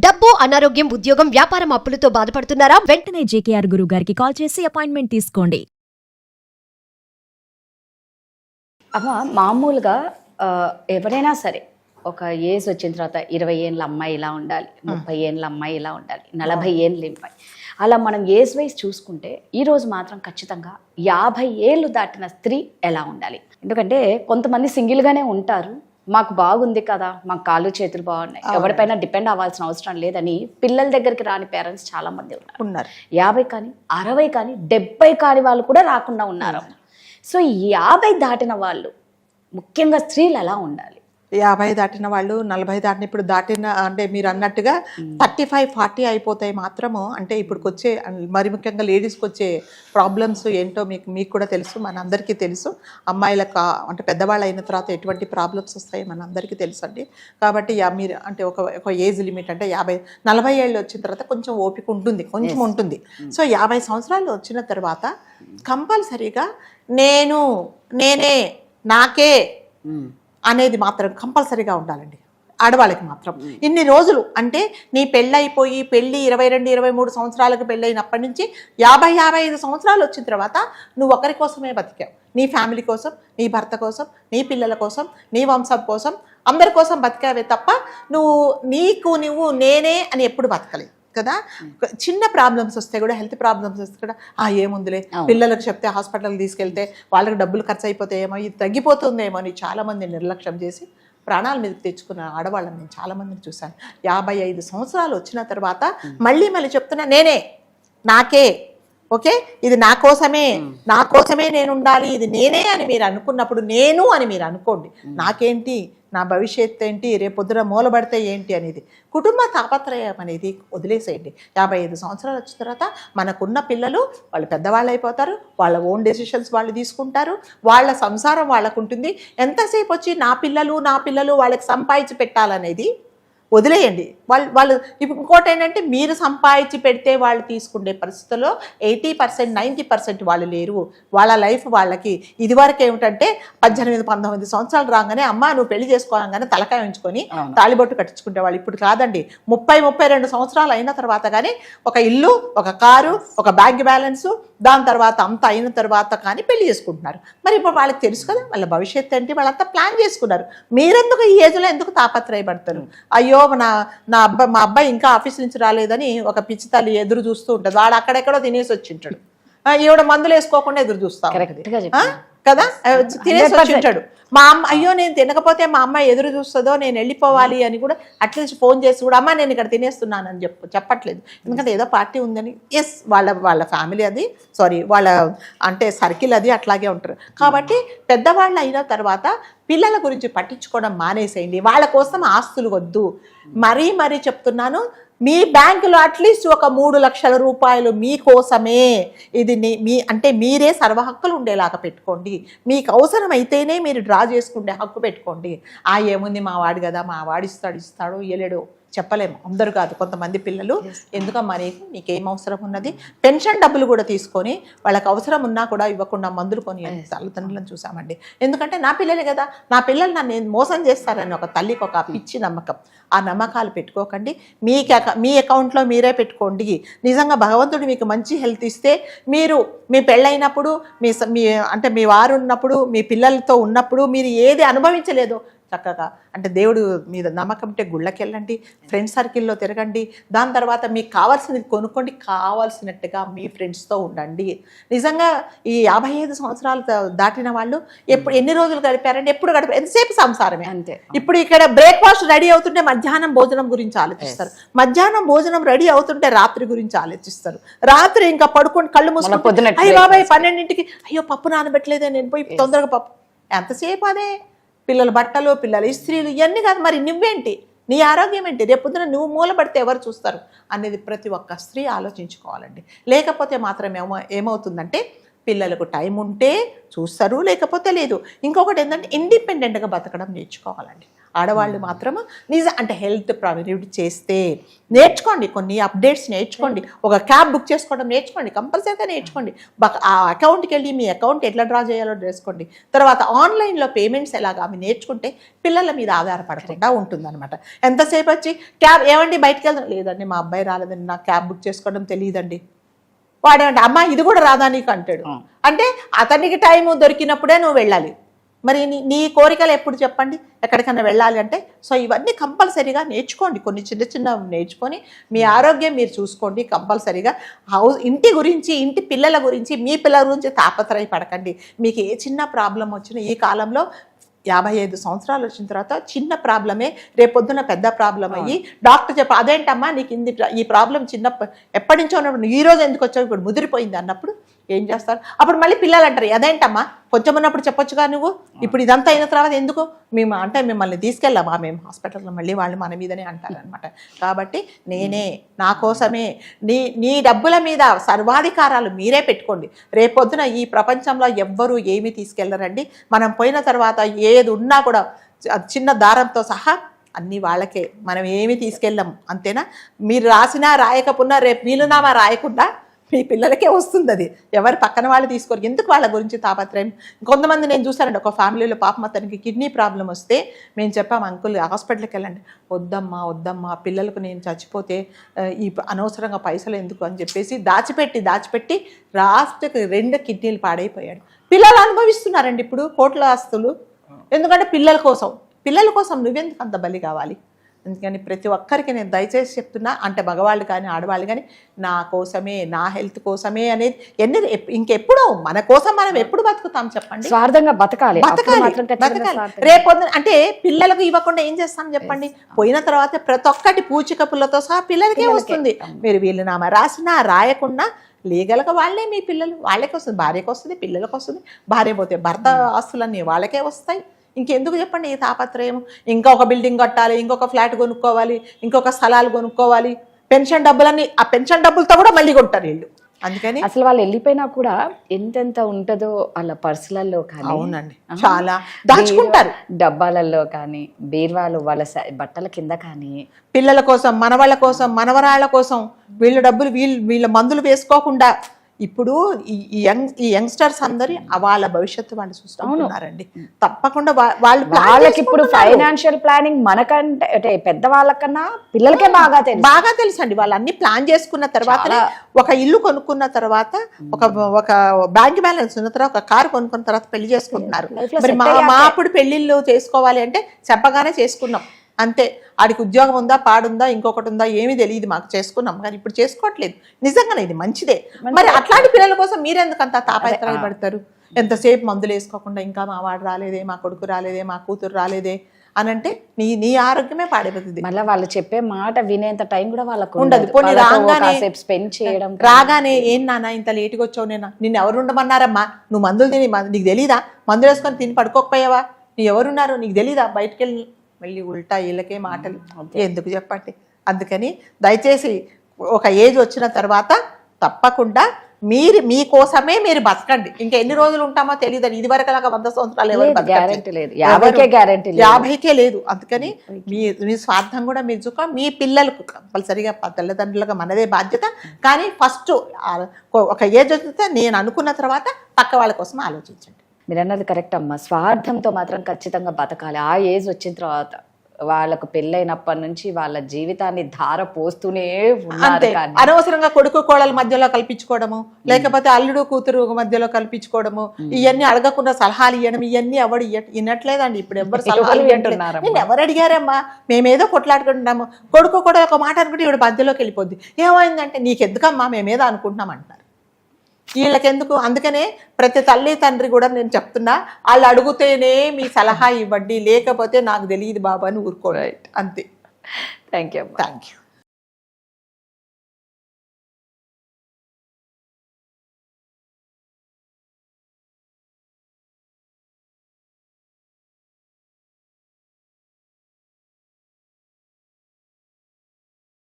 డబ్బు, అనారోగ్యం, ఉద్యోగం, వ్యాపారం అప్పులతో బాధపడుతున్నారా? వెంటనే జేకేఆర్ గురువు గారికి కాల్ చేసి అపాయింట్మెంట్ తీసుకోండి. అమ్మ మామూలుగా ఎవరైనా సరే ఒక ఏజ్ వచ్చిన తర్వాత 20 ఏళ్ళ అమ్మాయి ఇలా ఉండాలి, 30 ఏళ్ళ అమ్మాయి ఇలా ఉండాలి, 40 ఏళ్ళ అమ్మాయి అలా మనం ఏజ్ వైజ్ చూసుకుంటే ఈరోజు మాత్రం ఖచ్చితంగా 50 ఏళ్ళు దాటిన స్త్రీ ఎలా ఉండాలి? ఎందుకంటే కొంతమంది సింగిల్గానే ఉంటారు, మాకు బాగుంది కదా, మాకు కాళ్ళు చేతులు బాగున్నాయి, ఎవరిపైన డిపెండ్ అవ్వాల్సిన అవసరం లేదని పిల్లల దగ్గరికి రాని పేరెంట్స్ చాలా మంది ఉన్నారు. 50 కానీ 60 కానీ 70 కాని వాళ్ళు కూడా రాకుండా ఉన్నారు. సో 50 దాటిన వాళ్ళు ముఖ్యంగా స్త్రీలు ఎలా ఉండాలి? 50 దాటిన వాళ్ళు 40 దాటిన ఇప్పుడు దాటిన అంటే మీరు అన్నట్టుగా 35-40 అయిపోతాయి మాత్రము. అంటే ఇప్పుడు వచ్చే మరి ముఖ్యంగా లేడీస్కి వచ్చే ప్రాబ్లమ్స్ ఏంటో మీకు కూడా తెలుసు, మనందరికీ తెలుసు. అమ్మాయిలకు అంటే పెద్దవాళ్ళు అయిన తర్వాత ఎటువంటి ప్రాబ్లమ్స్ వస్తాయో మనందరికీ తెలుసు అండి. కాబట్టి మీరు అంటే ఒక ఏజ్ లిమిట్ అంటే 40 ఏళ్ళు వచ్చిన తర్వాత కొంచెం ఓపిక ఉంటుంది, కొంచెం ఉంటుంది. సో 50 సంవత్సరాలు వచ్చిన తర్వాత కంపల్సరీగా నేనే నాకే అనేది మాత్రం కంపల్సరీగా ఉండాలండి ఆడవాళ్ళకి మాత్రం. ఇన్ని రోజులు అంటే నీ పెళ్ళైపోయి 22-23 సంవత్సరాలకు పెళ్ళైనప్పటి నుంచి 50-55 సంవత్సరాలు వచ్చిన తర్వాత నువ్వు ఒకరి కోసమే బతికావు. నీ ఫ్యామిలీ కోసం, నీ భర్త కోసం, నీ పిల్లల కోసం, నీ వంశం కోసం, అందరి కోసం బతికావే తప్ప నువ్వు నేనే అని ఎప్పుడు బతకలేదు కదా. చిన్న ప్రాబ్లమ్స్ వస్తే కూడా, హెల్త్ ప్రాబ్లమ్స్ వస్తే కూడా ఏముందిలే, పిల్లలకు చెప్తే హాస్పిటల్కి తీసుకెళ్తే వాళ్ళకి డబ్బులు ఖర్చు అయిపోతాయేమో, ఇది తగ్గిపోతుందేమో అని చాలామంది నిర్లక్ష్యం చేసి ప్రాణాల మీద తెచ్చుకున్న ఆడవాళ్ళని నేను చాలామందిని చూశాను. 55 సంవత్సరాలు వచ్చిన తర్వాత మళ్ళీ చెప్తున్నా నాకే ఓకే, ఇది నా కోసమే నేను ఉండాలి, ఇది నేనే అని మీరు అనుకున్నప్పుడు నేను అని మీరు అనుకోండి. నాకేంటి, నా భవిష్యత్తు ఏంటి, రేపొద్దున మూలబడితే ఏంటి అనేది కుటుంబ తాపత్రయం అనేది వదిలేసేయండి. 55 సంవత్సరాలు వచ్చిన తర్వాత మనకున్న పిల్లలు వాళ్ళు పెద్దవాళ్ళు అయిపోతారు, వాళ్ళ ఓన్ డెసిషన్స్ వాళ్ళు తీసుకుంటారు, వాళ్ళ సంసారం వాళ్ళకు ఉంటుంది. ఎంతసేపు వచ్చి నా పిల్లలు వాళ్ళకి సంపాదించి పెట్టాలనేది వదిలేయండి. వాళ్ళు ఇంకోటి ఏంటంటే మీరు సంపాదించి పెడితే వాళ్ళు తీసుకునే పరిస్థితుల్లో 80% 90% వాళ్ళు లేరు. వాళ్ళ లైఫ్ వాళ్ళకి ఇదివరకు ఏమిటంటే 18-19 సంవత్సరాలు రాగానే అమ్మ నువ్వు పెళ్లి చేసుకోగానే తలకాయ ఉంచుకొని తాళిబొట్టు కట్టించుకునే వాళ్ళు. ఇప్పుడు కాదండి, 30-32 సంవత్సరాలు అయిన తర్వాత కానీ ఒక ఇల్లు, ఒక కారు, ఒక బ్యాంక్ బ్యాలెన్సు, దాని తర్వాత అంత అయిన తర్వాత కానీ పెళ్లి చేసుకుంటున్నారు. మరి ఇప్పుడు వాళ్ళకి తెలుసు కదా వాళ్ళ భవిష్యత్తు ఏంటి, వాళ్ళంతా ప్లాన్ చేసుకున్నారు. మీరెందుకు ఈ ఏజ్లో ఎందుకు తాపత్రయపడతారు? అయ్యో మా అబ్బాయి ఇంకా ఆఫీస్ నుంచి రాలేదని ఒక పిచ్చి తల్లి ఎదురు చూస్తూ ఉంటుంది. వాడు అక్కడెక్కడో తినేసి వచ్చి ఉంటాడు, ఈవిడ మందులు వేసుకోకుండా ఎదురు చూస్తా కదా, తినేసి వచ్చి ఉంటాడు. మా అమ్మ అయ్యో నేను తినకపోతే మా అమ్మాయి ఎదురు చూస్తుందో, నేను వెళ్ళిపోవాలి అని కూడా అట్లీస్ట్ ఫోన్ చేసి కూడా అమ్మ నేను ఇక్కడ తినేస్తున్నానని చెప్పట్లేదు. ఎందుకంటే ఏదో పార్టీ ఉందని. ఎస్, వాళ్ళ ఫ్యామిలీ అది, వాళ్ళ అంటే సర్కిల్ అది అట్లాగే ఉంటారు. కాబట్టి పెద్దవాళ్ళు అయిన తర్వాత పిల్లల గురించి పట్టించుకోవడం మానేసేయండి. వాళ్ళ కోసం ఆస్తులు వద్దు. మరీ చెప్తున్నాను, మీ బ్యాంకులో అట్లీస్ట్ ఒక 3 లక్షల రూపాయలు మీకోసమే, ఇది అంటే మీరే సర్వహక్కులు ఉండేలాగా పెట్టుకోండి. మీకు అవసరం అయితేనే మీరు డ్రా చేసుకుంటే హక్కు పెట్టుకోండి. ఏముంది మా వాడు కదా, మా వాడు ఇస్తాడో ఇయ్యలేడో చెప్పలేము, అందరూ కాదు. కొంతమంది పిల్లలు ఎందుకమ్మా నీకేం అవసరం ఉన్నది, పెన్షన్ డబ్బులు కూడా తీసుకొని వాళ్ళకి అవసరం ఉన్నా కూడా ఇవ్వకుండా మందులు కొని తల్లిదండ్రులను చూసామండి. ఎందుకంటే నా పిల్లలే కదా, నా పిల్లలు నన్ను మోసం చేస్తారని ఒక తల్లికి ఒక పిచ్చి నమ్మకం. ఆ నమ్మకాలు పెట్టుకోకండి. మీ అకౌంట్లో మీరే పెట్టుకోండి. నిజంగా భగవంతుడు మీకు మంచి హెల్త్ ఇస్తే మీ పెళ్ళైనప్పుడు అంటే మీ వారు ఉన్నప్పుడు, మీ పిల్లలతో ఉన్నప్పుడు మీరు ఏది అనుభవించలేదో చక్కగా అంటే దేవుడు మీద నమ్మకం ఉంటే గుళ్ళకి వెళ్ళండి, ఫ్రెండ్స్ సర్కిల్లో తిరగండి, దాని తర్వాత మీకు కావాల్సినది కొనుక్కోండి, కావాల్సినట్టుగా మీ ఫ్రెండ్స్తో ఉండండి. నిజంగా ఈ 55 సంవత్సరాలు దాటిన వాళ్ళు ఎన్ని రోజులు గడిపారంటే ఎంతసేపు సంసారమే అంతే. ఇప్పుడు ఇక్కడ బ్రేక్ఫాస్ట్ రెడీ అవుతుంటే మధ్యాహ్నం భోజనం గురించి ఆలోచిస్తారు, మధ్యాహ్నం భోజనం రెడీ అవుతుంటే రాత్రి గురించి ఆలోచిస్తారు, రాత్రి ఇంకా పడుకొని కళ్ళు మూసుకుంటే అయ్యో బాబాయ్ 12ంటికి అయ్యో పప్పు నానబెట్టలేదే, నేను పోయి తొందరగా పప్పు. ఎంతసేపు అదే పిల్లల బట్టలు, పిల్లల ఇస్త్రీలు, ఇవన్నీ కాదు. మరి నువ్వేంటి, నీ ఆరోగ్యం ఏంటి, రేపొద్దున నువ్వు మూలపడితే ఎవరు చూస్తారు అనేది ప్రతి ఒక్క స్త్రీ ఆలోచించుకోవాలండి. లేకపోతే మాత్రం ఏమవుతుందంటే పిల్లలకు టైం ఉంటే చూస్తారు, లేకపోతే లేదు. ఇంకొకటి ఏంటంటే ఇండిపెండెంట్గా బతకడం నేర్చుకోవాలండి. ఆడవాళ్ళు మాత్రము అంటే హెల్త్ ప్రైవేట్ చేస్తే నేర్చుకోండి, కొన్ని అప్డేట్స్ నేర్చుకోండి, ఒక క్యాబ్ బుక్ చేసుకోవడం నేర్చుకోండి, కంపల్సరీగా నేర్చుకోండి. ఆ అకౌంట్కి వెళ్ళి మీ అకౌంట్ ఎట్లా డ్రా చేయాలో నేర్చుకోండి. తర్వాత ఆన్లైన్లో పేమెంట్స్ ఎలాగా అవి నేర్చుకుంటే పిల్లల మీద ఆధారపడకుండా ఉంటుందన్నమాట. ఎంతసేపు వచ్చి క్యాబ్ ఏమండి బయటకు వెళ్దాం, లేదండి మా అబ్బాయి రాలేదండి, నాకు క్యాబ్ బుక్ చేసుకోవడం తెలియదండి. వాడేమంటే అమ్మ ఇది కూడా రాదా నీకు అంటాడు. అంటే అతనికి టైము దొరికినప్పుడే నువ్వు వెళ్ళాలి. మరి నీ కోరికలు ఎప్పుడు చెప్పండి ఎక్కడికైనా వెళ్ళాలి అంటే. సో ఇవన్నీ కంపల్సరీగా నేర్చుకోండి, కొన్ని చిన్న చిన్న నేర్చుకొని మీ ఆరోగ్యం మీరు చూసుకోండి. కంపల్సరీగా ఇంటి గురించి, ఇంటి పిల్లల గురించి, మీ పిల్లల గురించి తాపత్రయపడకండి. మీకు ఏ చిన్న ప్రాబ్లం వచ్చినా ఈ కాలంలో 55 సంవత్సరాలు వచ్చిన తర్వాత చిన్న ప్రాబ్లమే రేపొద్దున పెద్ద ప్రాబ్లం అయ్యి డాక్టర్ అదేంటమ్మా నీకు ఈ ప్రాబ్లం ఎప్పటి నుంచో ఉన్నప్పుడు ఈ రోజు ఎందుకు వచ్చావు ఇప్పుడు ముదిరిపోయింది అన్నప్పుడు ఏం చేస్తారు? అప్పుడు మళ్ళీ పిల్లలు అంటారు అదేంటమ్మా కొంచెం ఉన్నప్పుడు చెప్పొచ్చుగా నువ్వు, ఇప్పుడు ఇదంతా అయిన తర్వాత ఎందుకు మేము అంటే మిమ్మల్ని తీసుకెళ్ళామా మేము హాస్పిటల్లో, మళ్ళీ వాళ్ళు మన మీదనే అంటారనమాట. కాబట్టి నేనే నా కోసమే నీ డబ్బుల మీద సర్వాధికారాలు మీరే పెట్టుకోండి. రేపొద్దున ఈ ప్రపంచంలో ఎవ్వరూ ఏమీ తీసుకెళ్ళరండి. మనం పోయిన తర్వాత ఏది ఉన్నా కూడా చిన్న దారంతో సహా అన్నీ వాళ్ళకే, మనం ఏమీ తీసుకెళ్ళాం అంతేనా. మీరు రాసినా రాయకపోయినా రేపు వీలునామా రాయకుండా మీ పిల్లలకే వస్తుంది. అది ఎవరు పక్కన వాళ్ళు తీసుకోరు. ఎందుకు వాళ్ళ గురించి తాపత్రయం? కొంతమంది నేను చూసానండి, ఒక ఫ్యామిలీలో పాపం అతనికి కిడ్నీ ప్రాబ్లం వస్తే మేము చెప్పాము అంకుల్ హాస్పిటల్కి వెళ్ళండి, వద్దమ్మా పిల్లలకు నేను చచ్చిపోతే ఈ అనవసరంగా పైసలు ఎందుకు అని చెప్పేసి దాచిపెట్టి రాష్ట్రకి 2 కిడ్నీలు పాడైపోయాడు. పిల్లలు అనుభవిస్తున్నారండి ఇప్పుడు కోట్ల ఆస్తులు. ఎందుకంటే పిల్లల కోసం నువ్వెందుకు అంత బలి కావాలి? అందుకని ప్రతి ఒక్కరికి నేను దయచేసి చెప్తున్నా, అంటే మగవాళ్ళు కానీ ఆడవాళ్ళు కానీ నా కోసమే, నా హెల్త్ కోసమే అనేది ఇంకెప్పుడు మన కోసం మనం ఎప్పుడు బతుకుతాం చెప్పండి? స్వార్థంగా బతకాలి. రేపొద్దు అంటే పిల్లలకు ఇవ్వకుండా ఏం చేస్తాం చెప్పండి? పోయిన తర్వాత ప్రతి ఒక్కటి పూచిక పుల్లతో సహా పిల్లలకే వస్తుంది. మీరు వీలునామా రాసినా రాయకుండా లీగల్గా వాళ్ళే మీ పిల్లలు, వాళ్ళకే వస్తుంది. భార్యకు వస్తుంది, పిల్లలకు వస్తుంది. భార్య పోతే భర్త ఆస్తులన్నీ వాళ్ళకే వస్తాయి. ఇంకెందుకు చెప్పండి ఈ తాపత్రయం? ఇంకా ఒక బిల్డింగ్ కట్టాలి, ఇంకొక ఫ్లాట్ కొనుక్కోవాలి, ఇంకొక స్థలాలు కొనుక్కోవాలి, పెన్షన్ డబ్బులన్నీ ఆ పెన్షన్ డబ్బులతో కూడా మళ్ళీ కొంటారు వీళ్ళు. అందుకని అసలు వాళ్ళు వెళ్ళిపోయినా కూడా ఎంతెంత ఉంటుందో వాళ్ళ పర్సులలో కానీ, అవునండి చాలా దాచుకుంటారు, డబ్బాలలో కానీ, బీర్వాలు వాళ్ళ బట్టల కింద కానీ, పిల్లల కోసం, మనవాళ్ళ కోసం, మనవరాళ్ళ కోసం వీళ్ళ డబ్బులు వీళ్ళ మందులు వేసుకోకుండా ఇప్పుడు ఈ యంగ్స్టర్స్ అందరి వాళ్ళ భవిష్యత్తు వాళ్ళు చూసుకుంటున్నారండి. తప్పకుండా వాళ్ళకి ఇప్పుడు ఫైనాన్షియల్ ప్లానింగ్ మనకంటే అంటే పెద్దవాళ్ళకన్నా పిల్లలకే బాగా తెలుసు అండి. వాళ్ళు అన్ని ప్లాన్ చేసుకున్న తర్వాత, ఒక ఇల్లు కొనుక్కున్న తర్వాత, ఒక బ్యాంక్ బ్యాలెన్స్ ఉన్న తర్వాత, ఒక కారు కొనుక్కున్న తర్వాత పెళ్లి చేసుకుంటున్నారు. మరి మా అప్పుడు పెళ్లిళ్ళు చేసుకోవాలి అంటే చెప్పగానే చేసుకున్నాం అంతే. ఆడికి ఉద్యోగం ఉందా, పాడుందా, ఇంకొకటి ఉందా ఏమీ తెలియదు, మాకు చేసుకున్నాం. కానీ ఇప్పుడు చేసుకోవట్లేదు. నిజంగానే ఇది మంచిదే. మరి అట్లాంటి పిల్లల కోసం మీరెందుకు అంత తాపత్రయపడతారు? ఎంతసేపు మందులు వేసుకోకుండా ఇంకా మా వాడు రాలేదే, మా కొడుకు రాలేదే, మా కూతురు రాలేదే అని అంటే నీ ఆరోగ్యమే పాడైపోతుంది. మళ్ళీ వాళ్ళు చెప్పే మాట వినేంత టైం కూడా వాళ్ళకు ఉండదు. పోనీ రాగానే ఏం నాన్న ఇంత లేటుగా వచ్చావు, నిన్ను ఎవరు ఉండమన్నారమ్మా, నువ్వు మందులు తిని నీకు తెలీదా, మందులు వేసుకొని తిని పడుకోకపోయావా, నీ ఎవరున్నారు నీకు తెలీదా, బయటకు వెళ్ళి మళ్ళీ ఉల్టా వీళ్ళకే మాటలు ఎందుకు చెప్పండి? అందుకని దయచేసి ఒక ఏజ్ వచ్చిన తర్వాత తప్పకుండా మీకోసమే మీరు బతకండి. ఇంకా ఎన్ని రోజులు ఉంటామో తెలియదు. ఇది వరకు లాగా 100 సంవత్సరాలు ఎవరు గ్యారెంటీ 50కే లేదు. అందుకని మీ స్వార్థం కూడా మీరు చూసుకో. మీ పిల్లలకు కంపల్సరిగా తల్లిదండ్రులుగా మనదే బాధ్యత. కానీ ఫస్ట్ ఒక ఏజ్ వచ్చితే నేను అనుకున్న తర్వాత పక్క వాళ్ళ కోసం ఆలోచించండి. మీరు అన్నది కరెక్ట్ అమ్మా. స్వార్థంతో మాత్రం ఖచ్చితంగా బతకాలి. ఆ ఏజ్ వచ్చిన తర్వాత వాళ్ళకు పెళ్ళైనప్పటి నుంచి వాళ్ళ జీవితాన్ని ధార పోస్తూనే ఉన్నారు. అనవసరంగా కొడుకు కోడల మధ్యలో కల్పించుకోవడము, లేకపోతే అల్లుడు కూతురు మధ్యలో కల్పించుకోవడము, ఇవన్నీ అడగకుండా సలహాలు ఇవ్వడం, ఇవన్నీ ఎవరు వినట్లేదండి. ఇప్పుడు ఎవరు సలహాలు వింటున్నారు? నేను ఎవరు అడిగారమ్మా, మేమేదో కొట్లాడుకుంటున్నాము, కొడుకు కూడా ఒక మాట అనుకుంటే ఇప్పుడు మధ్యలోకి వెళ్ళిపోద్ది. ఏమైందంటే నీకెందుకమ్మా మేమేదో అనుకుంటున్నాం అంటున్నారు. వీళ్ళకెందుకు? అందుకనే ప్రతి తల్లి తండ్రి కూడా నేను చెప్తున్నా, వాళ్ళు అడుగుతేనే మీ సలహా ఇవ్వండి, లేకపోతే నాకు తెలియదు బాబా అని ఊరుకోవాలి అంతే. Thank you.